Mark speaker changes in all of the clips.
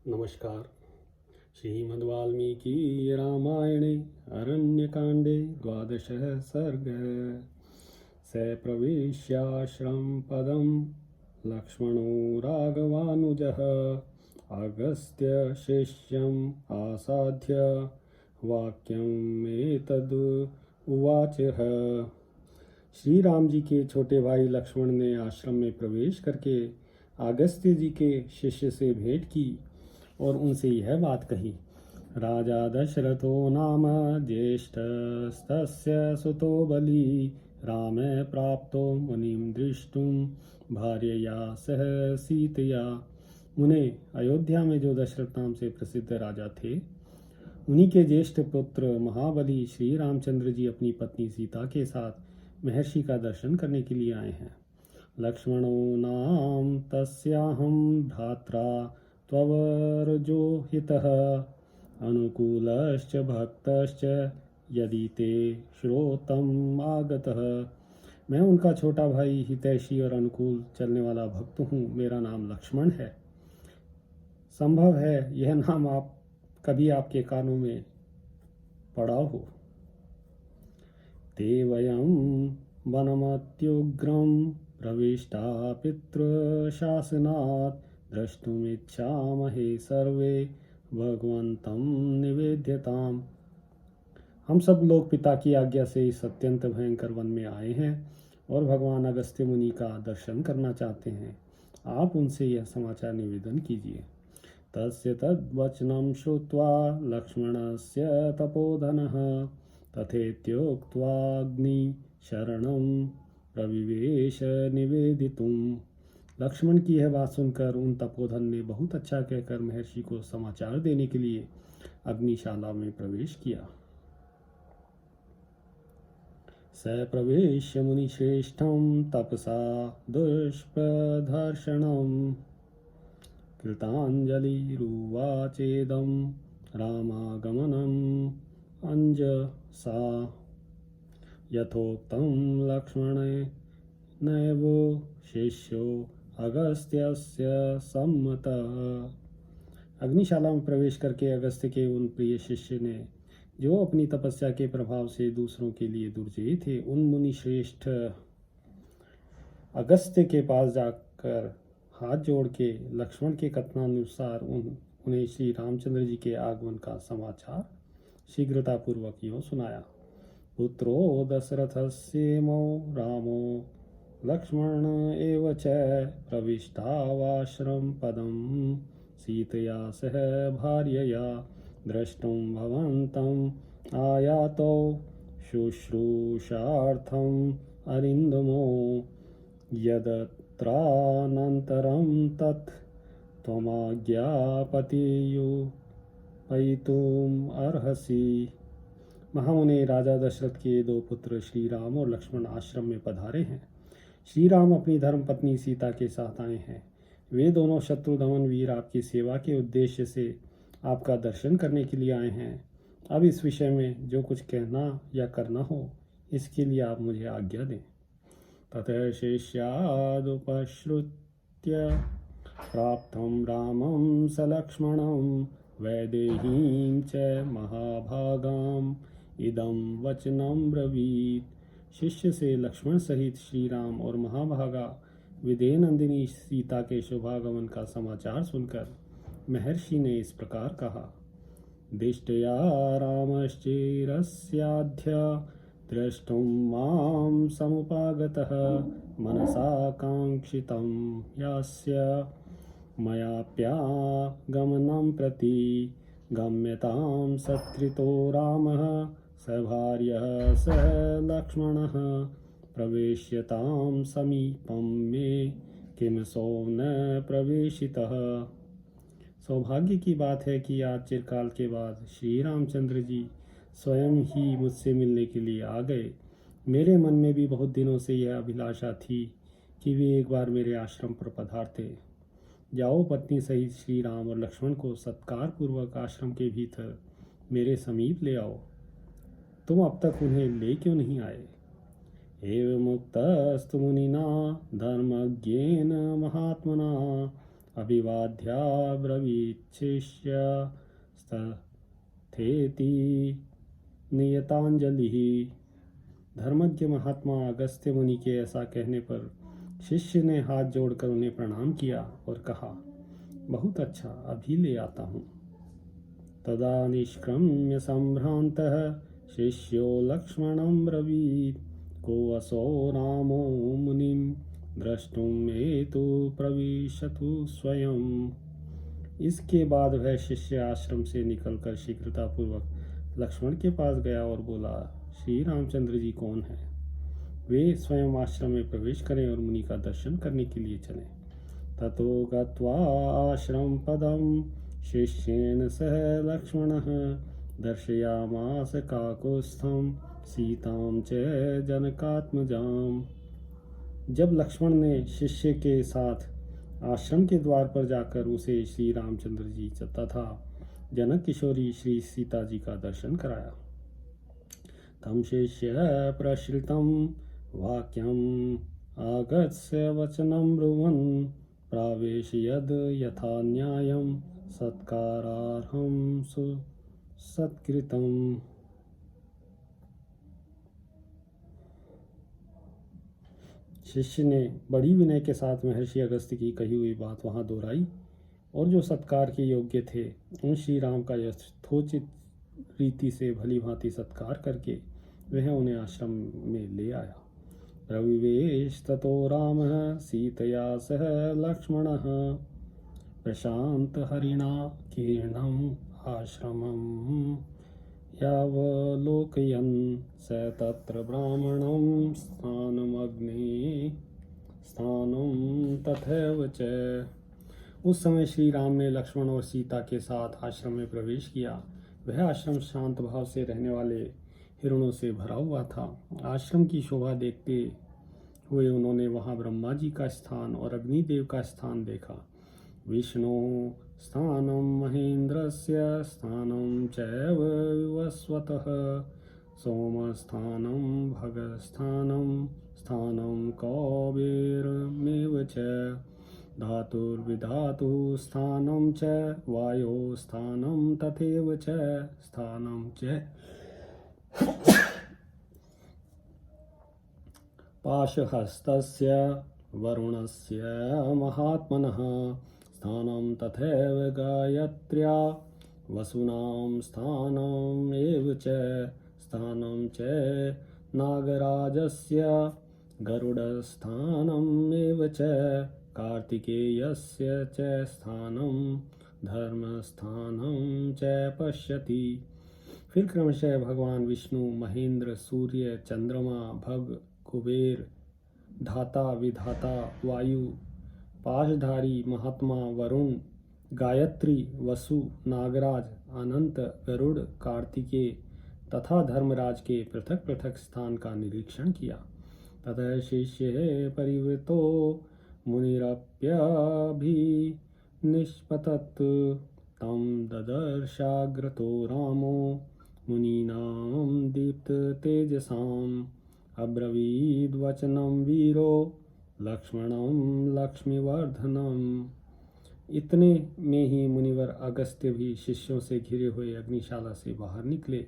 Speaker 1: नमस्कार। श्रीमद्वाल्मीकि रामायणे अरण्यकाण्डे 12 सर्गः। स प्रवेश्याश्रमं पदं लक्ष्मणो राघवानुजः अगस्त्य शिष्यम् आसाद्य वाक्यम् एतद् उवाचः। श्री राम जी के छोटे भाई लक्ष्मण ने आश्रम में प्रवेश करके अगस्त्य जी के शिष्य से भेंट की और उनसे यह बात कही। राजा दशरथो नाम ज्येष्ठस्तस्य सुतो बली राम प्राप्तो मुनिं दृष्टुं भार्यया सह सीतया। मुने, अयोध्या में जो दशरथ नाम से प्रसिद्ध राजा थे, उन्हीं के ज्येष्ठ पुत्र महाबली श्री रामचंद्र जी अपनी पत्नी सीता के साथ महर्षि का दर्शन करने के लिए आए हैं। लक्ष्मणो नाम तस्याहं भ्रात्रा त्ववर्जोहितः अनुकूलश्च भक्तश्च यदि ते श्रोतम् आगतः। मैं उनका छोटा भाई, हितैषी और अनुकूल चलने वाला भक्त हूँ। मेरा नाम लक्ष्मण है। संभव है यह नाम कभी आपके कानों में पड़ा हो। ते वयं वनमत्युग्रं प्रविष्टा पितृशासनात् द्रष्टुमिच्छामहे सर्वे भगवन्तं निवेद्यताम्। हम सब लोग पिता की आज्ञा से इस अत्यंत भयंकर वन में आए हैं और भगवान अगस्त्य मुनि का दर्शन करना चाहते हैं। आप उनसे यह समाचार निवेदन कीजिए। तस्य तद्वचनं श्रुत्वा लक्ष्मणस्य तपोधनः तथेत्युक्त्वाग्निशरणं प्रविवेश निवेदितुम्। लक्ष्मण की यह बात सुनकर उन तपोधन ने बहुत अच्छा कहकर महर्षि को समाचार देने के लिए अग्निशाला में प्रवेश किया। स प्रवेश्य मुनिश्रेष्ठं तपसा दुष्प्रदर्शनम् कृताञ्जलिरुवाचेदं रामागमनम् अंजसा यथोक्तं लक्ष्मणेनैव शिष्यो अगस्त्यस्य सम्मतः। अग्निशाला में प्रवेश करके अगस्त्य के उन प्रिय शिष्य ने, जो अपनी तपस्या के प्रभाव से दूसरों के लिए दुर्जयी थे, उन मुनि श्रेष्ठ अगस्त्य के पास जाकर हाथ जोड़ के लक्ष्मण के कथनानुसार उन्हें श्री रामचंद्र जी के आगमन का समाचार शीघ्रतापूर्वक यूँ सुनाया। पुत्रो दशरथस्येमो रामो लक्ष्मण एव च प्रविष्टावाश्रम पदं सीतया सह भार्यया द्रष्टुं भवन्तम् आयातो शुश्रूषार्थम् अरिन्दमो यदत्रानन्तरं तत् त्वमाज्ञापयितुम् अर्हसि। महामुने, राजा दशरथ के दो पुत्र श्री राम और लक्ष्मण आश्रम में पधारे हैं। श्री राम अपनी धर्म पत्नी सीता के साथ आए हैं। वे दोनों शत्रुघ्न वीर आपकी सेवा के उद्देश्य से आपका दर्शन करने के लिए आए हैं। अब इस विषय में जो कुछ कहना या करना हो, इसके लिए आप मुझे आज्ञा दें। ततः शिष्यादुपश्रुत्य प्राप्तं रामं स लक्ष्मणं वैदेहीं च महाभागाम् इदं वचनं ब्रवीत। शिष्य से लक्ष्मण सहित श्री राम और महाभागा विदेह नंदिनी सीता के शुभागमन का समाचार सुनकर महर्षि ने इस प्रकार कहा। दिष्टया रामश्चेरस्याद्य द्रष्टुं मां समुपागतः मनसा काङ्क्षितं यास्य मयाप्यागमनं प्रति गम्यतां सत्रितो रामः स भार्यः स लक्ष्मणः प्रवेश्यतां समीपं मे किमसौ न प्रवेशितः। सौभाग्य की बात है कि आज चिरकाल के बाद श्री रामचंद्र जी स्वयं ही मुझसे मिलने के लिए आ गए। मेरे मन में भी बहुत दिनों से यह अभिलाषा थी कि वे एक बार मेरे आश्रम पर पधारते। जाओ, पत्नी सहित श्री राम और लक्ष्मण को सत्कार पूर्वक आश्रम के भीतर मेरे समीप ले आओ। तुम अब तक उन्हें ले क्यों नहीं आए? एवमुक्तस्तु मुनिना धर्मज्ञेन महात्मना अभिवाद्याब्रवीत् शिष्यस्तथेति नियतांजलिः। धर्मज्ञ महात्मा अगस्त्य मुनि के ऐसा कहने पर शिष्य ने हाथ जोड़कर उन्हें प्रणाम किया और कहा, बहुत अच्छा, अभी ले आता हूँ। तदा निष्क्रम्य संभ्रान्तः शिष्यो लक्ष्मणं ब्रवीत्, को असौ रामो मुनिं द्रष्टुं हेतु प्रविशतु स्वयं। इसके बाद वह शिष्य आश्रम से निकलकर शीघ्रतापूर्वक लक्ष्मण के पास गया और बोला, श्री रामचंद्र जी कौन है? वे स्वयं आश्रम में प्रवेश करें और मुनि का दर्शन करने के लिए चलें। ततो गत्वा आश्रम पदम शिष्येन सह लक्ष्मणः दर्शयामास काकुत्स्थं सीतां च जनकात्मजाम्। जब लक्ष्मण ने शिष्य के साथ आश्रम के द्वार पर जाकर उसे श्री रामचंद्र जी तथा जनक किशोरी श्री सीता जी का दर्शन कराया। तम शिष्य प्रश्रितं वाक्यम् आगत्य वचनं ब्रुवन् प्रावेशयद् यथा न्यायं सत्कारार्हं सुसत्कृतम्। शिष्य ने बड़ी विनय के साथ महर्षि अगस्त्य की कही हुई बात वहां दोहराई और जो सत्कार के योग्य थे उन श्री राम का यथोचित रीति से भली भांति सत्कार करके वह उन्हें आश्रम में ले आया। प्रविवेश ततो रामः सीतया सह लक्ष्मणः प्रशांत हरिणा कीर्णम् आश्रमम् यावलोकयन् स तत्र ब्राह्मणं स्थानं तथैव च। उस समय श्री राम ने लक्ष्मण और सीता के साथ आश्रम में प्रवेश किया। वह आश्रम शांत भाव से रहने वाले हिरणों से भरा हुआ था। आश्रम की शोभा देखते हुए उन्होंने वहां ब्रह्मा जी का स्थान और अग्निदेव का स्थान देखा। विष्णु स्थानं महेन्द्रस्य स्थानं चैव विवस्वतः सोमस्थानं भगस्थानं स्थानं कौबेरमेव च धातुर्विधातु स्थानं च वायो स्थानं तथैव च स्थानं च पाशहस्तस्य वरुणस्य महात्मनः स्थानं तथैव गायत्र्या वसूनां स्थानम् एव च स्थानं च नागराजस्य गरुडस्थानम् एव च कार्तिकेयस्य च स्थानं धर्मस्थानं च पश्यति। फिर क्रमशः भगवान विष्णु, महेंद्र, सूर्य, चंद्रमा, भग, कुबेर, धाता, विधाता, वायु, पाशधारी महात्मा, वरुण, गायत्री, वसु, नागराज, अनंत, गरुड़, कार्तिकेय तथा धर्मराज के पृथक पृथक स्थान का निरीक्षण किया। ततः शिष्य परिवृतो मुनिरप्यभिनिष्पतत् तं ददर्शाग्रतो रामो मुनीनां दीप्ततेजसाम् अब्रवीद्वचनं वीरो लक्ष्मणं लक्ष्मीवर्धनम्। इतने में ही मुनिवर अगस्त्य भी शिष्यों से घिरे हुए अग्निशाला से बाहर निकले।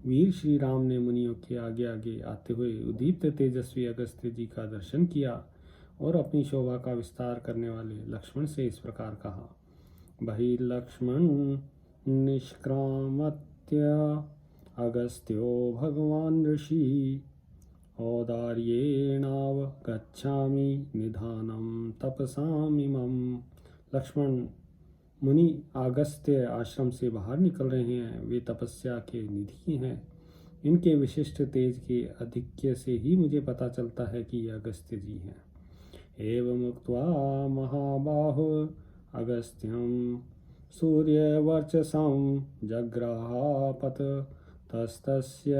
Speaker 1: वीर श्री राम ने मुनियों के आगे आगे आते हुए उदीप्त तेजस्वी अगस्त्य जी का दर्शन किया और अपनी शोभा का विस्तार करने वाले लक्ष्मण से इस प्रकार कहा, बहिर्लक्ष्मण निष्क्रामत्य अगस्त्यो भगवान ऋषि औदार्येणावगच्छामि निधानं तपसामिमम्। लक्ष्मण मुनि अगस्त्य आश्रम से बाहर निकल रहे हैं। वे तपस्या के निधि हैं। इनके विशिष्ट तेज के आधिक्य से ही मुझे पता चलता है कि ये अगस्त्य जी हैं। एवं उक्त्वा महाबाहो अगस्त्यं सूर्यवर्चसं जग्राहपत तस्तस्य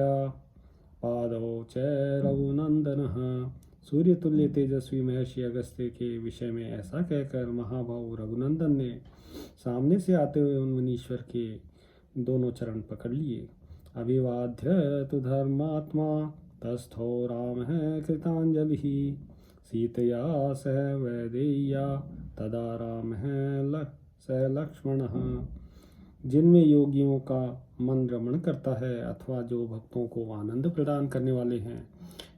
Speaker 1: पादौ च रघुनंदनः। सूर्य तुल्य तेजस्वी महर्षि अगस्त्य के विषय में ऐसा कहकर महाभाव रघुनंदन ने सामने से आते हुए उन मुनीश्वर के दोनों चरण पकड़ लिए। अभिवाद्य तु धर्मात्मा तस्थो राम है कृतांजलि। सीतया सह वैदेय्या तदा रामः स लक्ष्मणः। जिनमें योगियों का मन रमण करता है अथवा जो भक्तों को आनंद प्रदान करने वाले हैं,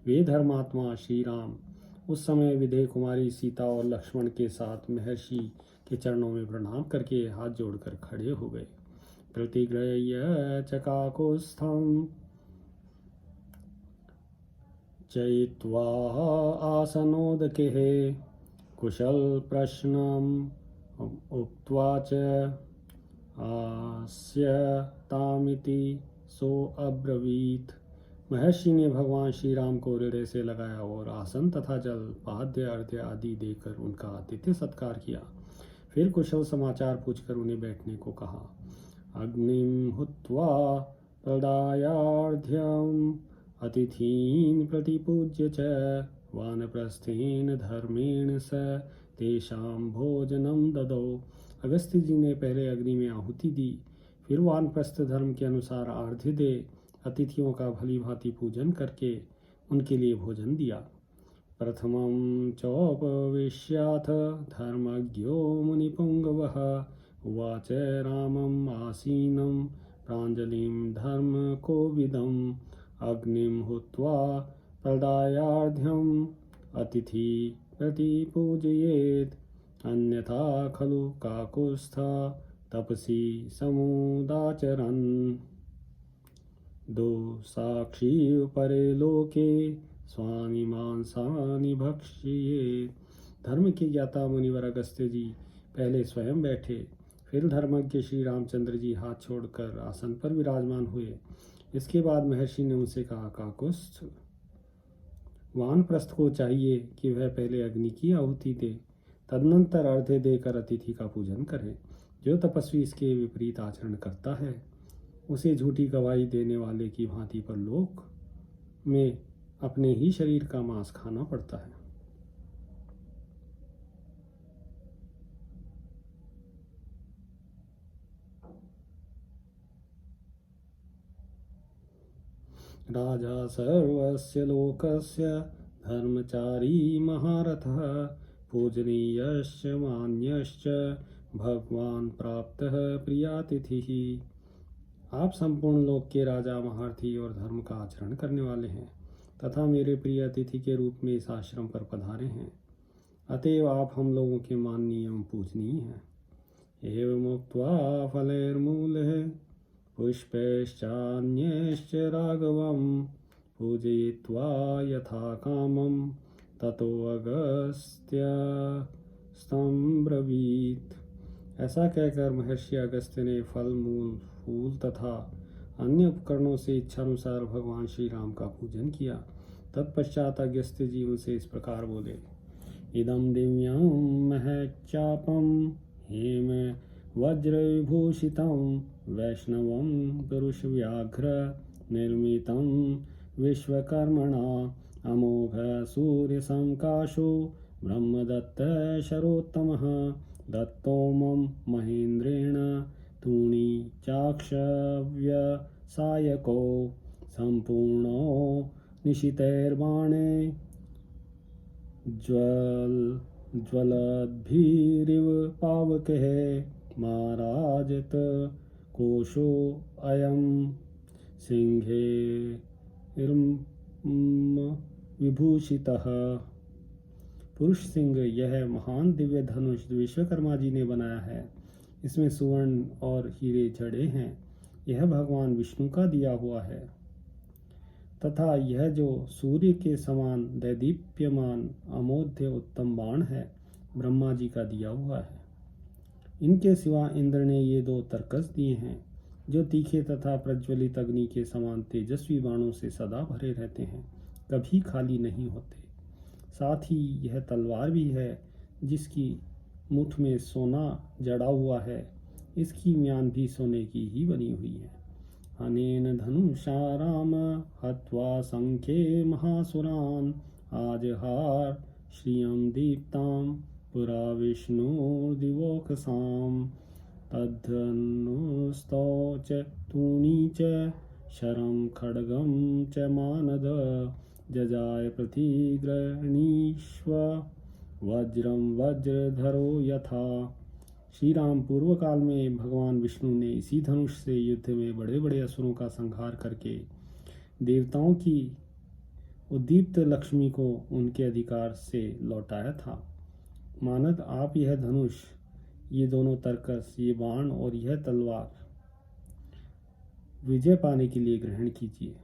Speaker 1: वे धर्मात्मा श्री राम उस समय विदेह कुमारी सीता और लक्ष्मण के साथ महर्षि के चरणों में प्रणाम करके हाथ जोड़कर खड़े हो गए। प्रतिगृह्य चकाकुस्थं चयित्वा आसनोदके कुशल प्रश्नम उक्त्वा च आस्यतामिति सो अब्रवीत। महर्षि ने भगवान श्री राम को हृदय से लगाया और आसन तथा जल पाद्य अर्घ्य आदि देकर उनका आतिथ्य सत्कार किया। फिर कुशल समाचार पूछकर उन्हें बैठने को कहा। अग्निम हुत्वा प्रदायार्घ्यम अतिथीन प्रतिपूज्य च वानप्रस्थेन धर्मेण स तेषां भोजनम ददौ। अगस्त्य जी ने पहले अग्नि में आहुति दी, फिर वानप्रस्थ धर्म के अनुसार आर्घ्य दे अतिथियों का भली भांति पूजन करके उनके लिए भोजन दिया। प्रथमं चोपविश्याथ धर्मज्ञो मुनिपुंगवः उवाच रामम् आसीनं प्राञ्जलिं धर्मकोविदम् अग्निं हुत्वा प्रदायार्घ्यम् अतिथि प्रतिपूजयेत् अन्यथा खलु काकुस्था तपसी समुदाचरन्। दो साक्षी परे लोके स्वानि मांसानि भक्षयेत्। धर्म के ज्ञाता मुनिवर अगस्त्य जी पहले स्वयं बैठे, फिर धर्मज्ञ श्री रामचंद्र जी हाथ छोड़कर आसन पर विराजमान हुए। इसके बाद महर्षि ने उनसे कहा, काकुस्थ, वानप्रस्थ को चाहिए कि वह पहले अग्नि की आहुति दे, तदनंतर अर्घ्य देकर अतिथि का पूजन करे। जो तपस्वी इसके विपरीत आचरण करता है उसे झूठी गवाही देने वाले की भांति परलोक में अपने ही शरीर का मांस खाना पड़ता है। राजा सर्वस्य लोकस्य धर्मचारी महारथः पूजनीयश्च मान्यश्च भगवान प्राप्तः प्रियातिथिः। आप संपूर्ण लोक के राजा, महारथी और धर्म का आचरण करने वाले हैं तथा मेरे प्रिय अतिथि के रूप में इस आश्रम पर पधारे हैं, अतएव आप हम लोगों के माननीय एवं पूजनीय हैं। एवं उक्त्वा फलैर्मूलैः पुष्पैश्चान्यैश्च राघवं पूजयित्वा यथा कामं ततो अगस्त्यस्तम्ब्रवीत्। ऐसा कहकर महर्षि अगस्त्य ने फल, मूल, फूल तथा अन्य उपकरणों से इच्छानुसार भगवान श्री राम का पूजन किया। तत्पश्चात अगस्त्य जी उनसे इस प्रकार बोले। इदं दिव्यं महच्चापं हेम वज्रविभूषितं वैष्णवं पुरुषव्याघ्र निर्मितं विश्वकर्मणा अमोघ सूर्यसंकाशो ब्रह्मदत्त शरोत्तमः दत्तो मम महेन्द्रेण तूणी चाक्षव्यसायको सम्पूर्णो निशितैर्बाणे ज्वलद्भिरिव पावकः महाराजत कोशो अयं सिंहे विभूषितः। पुरुष सिंह, यह महान दिव्य धनुष विश्वकर्मा जी ने बनाया है। इसमें सुवर्ण और हीरे जड़े हैं। यह भगवान विष्णु का दिया हुआ है तथा यह जो सूर्य के समान दैदीप्यमान अमोघ उत्तम बाण है, ब्रह्मा जी का दिया हुआ है। इनके सिवा इंद्र ने ये दो तरकस दिए हैं जो तीखे तथा प्रज्वलित अग्नि के समान तेजस्वी बाणों से सदा भरे रहते हैं, कभी खाली नहीं होते। साथ ही यह तलवार भी है जिसकी मुठ में सोना जड़ा हुआ है। इसकी म्यान भी सोने की ही बनी हुई है। अनेन धनुषा राम हत्वा संख्ये महासुरान् आजहार श्रियं दीप्तां पुरा विष्णुर्दिवोकसां तद्धनुस्तौ च तूणी च शरं खड्गं च मानद जजाय प्रतिगृणीष्व वज्रम वज्रधरो यथा। श्री राम पूर्व काल में भगवान विष्णु ने इसी धनुष से युद्ध में बड़े बड़े असुरों का संहार करके देवताओं की उद्दीप्त लक्ष्मी को उनके अधिकार से लौटाया था। मानद आप यह धनुष, ये दोनों तरकस, ये बाण और यह तलवार विजय पाने के लिए ग्रहण कीजिए,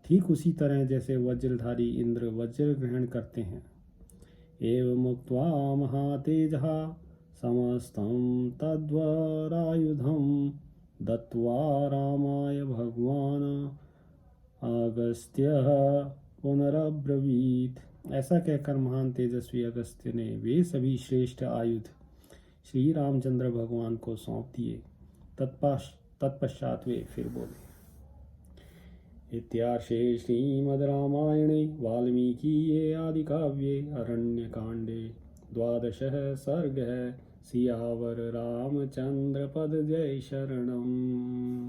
Speaker 1: ठीक उसी तरह जैसे वज्रधारी इंद्र वज्र ग्रहण करते हैं। एवं मुक्त्वा महातेजः समस्तं तद्वरायुधं दत्त्वा रामाय भगवान अगस्त्यः पुनरब्रवीत। ऐसा कहकर महान तेजस्वी अगस्त्य ने वे सभी श्रेष्ठ आयुध श्री रामचंद्र भगवान को सौंप दिए। तत्पश्चात वे फिर बोले। इत्यार्षे श्रीमद् रामायणे वाल्मीकीये आदिकाव्ये अरण्यकाण्डे 12 सर्गः। सियावर रामचंद्र पद जय शरणम्।